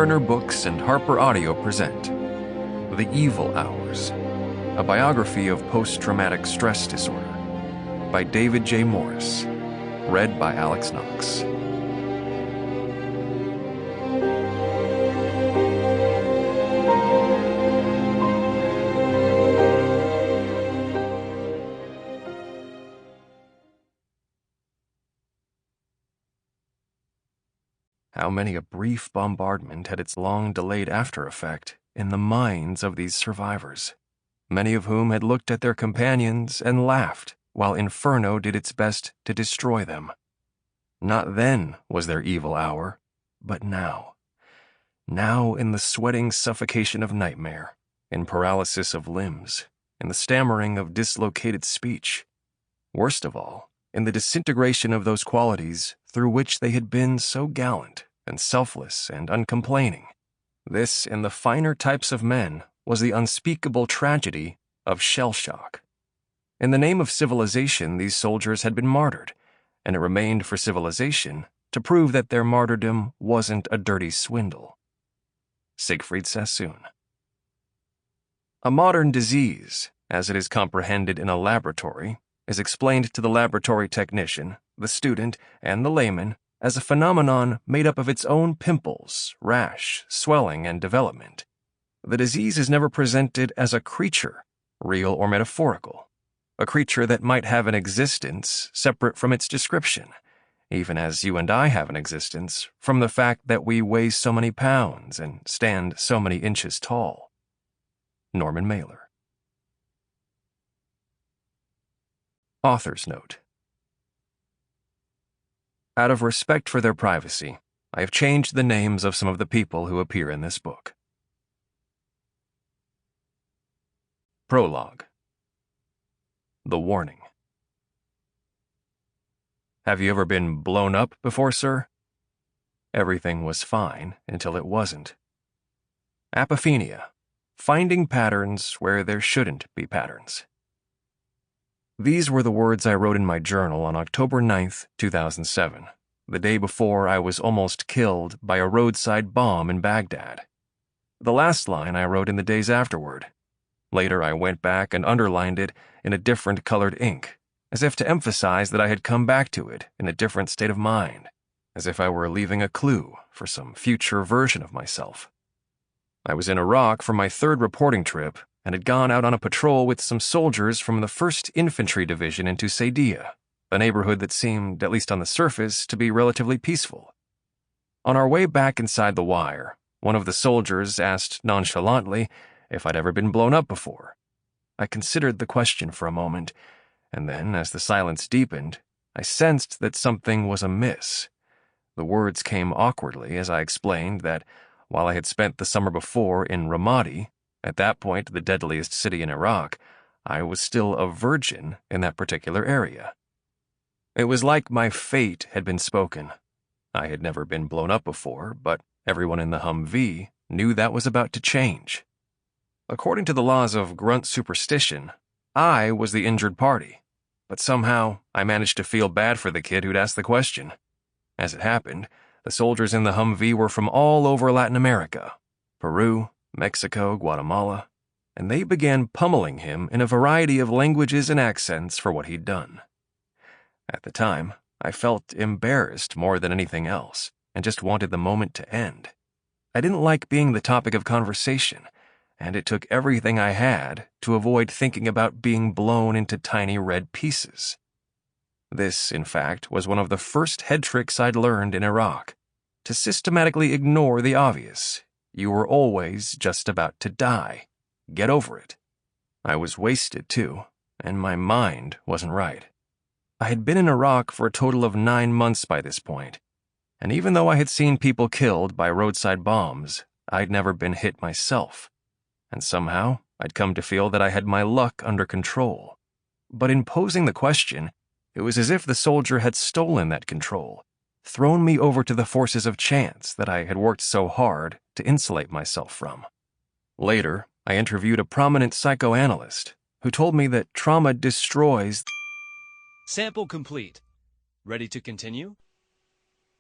Turner Books and HarperAudio present The Evil Hours, a biography of post-traumatic stress disorder by David J. Morris, read by Knox. How many a brief bombardment had its long-delayed after-effect in the minds of these survivors, many of whom had looked at their companions and laughed while Inferno did its best to destroy them. Not then was their evil hour, but now. Now in the sweating suffocation of nightmare, in paralysis of limbs, in the stammering of dislocated speech. Worst of all, in the disintegration of those qualities through which they had been so gallant and selfless and uncomplaining. This, in the finer types of men, was the unspeakable tragedy of shell shock. In the name of civilization, these soldiers had been martyred, and it remained for civilization to prove that their martyrdom wasn't a dirty swindle. Siegfried Sassoon. A modern disease, as it is comprehended in a laboratory, is explained to the laboratory technician, the student, and the layman as a phenomenon made up of its own pimples, rash, swelling, and development. The disease is never presented as a creature, real or metaphorical, a creature that might have an existence separate from its description, even as you and I have an existence from the fact that we weigh so many pounds and stand so many inches tall. Norman Mailer. Author's note. Out of respect for their privacy, I have changed the names of some of the people who appear in this book. Prologue. The Warning. Have you ever been blown up before, sir? Everything was fine until it wasn't. Apophenia. Finding patterns where there shouldn't be patterns. These were the words I wrote in my journal on October 9th, 2007, the day before I was almost killed by a roadside bomb in Baghdad. The last line I wrote in the days afterward. Later I went back and underlined it in a different colored ink, as if to emphasize that I had come back to it in a different state of mind, as if I were leaving a clue for some future version of myself. I was in Iraq for my third reporting trip and had gone out on a patrol with some soldiers from the 1st Infantry Division into Saydia, a neighborhood that seemed, at least on the surface, to be relatively peaceful. On our way back inside the wire, one of the soldiers asked nonchalantly if I'd ever been blown up before. I considered the question for a moment, and then, as the silence deepened, I sensed that something was amiss. The words came awkwardly as I explained that, while I had spent the summer before in Ramadi, at that point the deadliest city in Iraq, I was still a virgin in that particular area. It was like my fate had been spoken. I had never been blown up before, but everyone in the Humvee knew that was about to change. According to the laws of grunt superstition, I was the injured party, but somehow I managed to feel bad for the kid who'd asked the question. As it happened, the soldiers in the Humvee were from all over Latin America, Peru, Mexico, Guatemala, and they began pummeling him in a variety of languages and accents for what he'd done. At the time, I felt embarrassed more than anything else, and just wanted the moment to end. I didn't like being the topic of conversation, and it took everything I had to avoid thinking about being blown into tiny red pieces. This, in fact, was one of the first head tricks I'd learned in Iraq, to systematically ignore the obvious. You were always just about to die. Get over it. I was wasted, too, and my mind wasn't right. I had been in Iraq for a total of 9 months by this point, and even though I had seen people killed by roadside bombs, I'd never been hit myself, and somehow I'd come to feel that I had my luck under control. But in posing the question, it was as if the soldier had stolen that control, thrown me over to the forces of chance that I had worked so hard to insulate myself from. Later, I interviewed a prominent psychoanalyst who told me that trauma destroys. Sample complete. Ready to continue?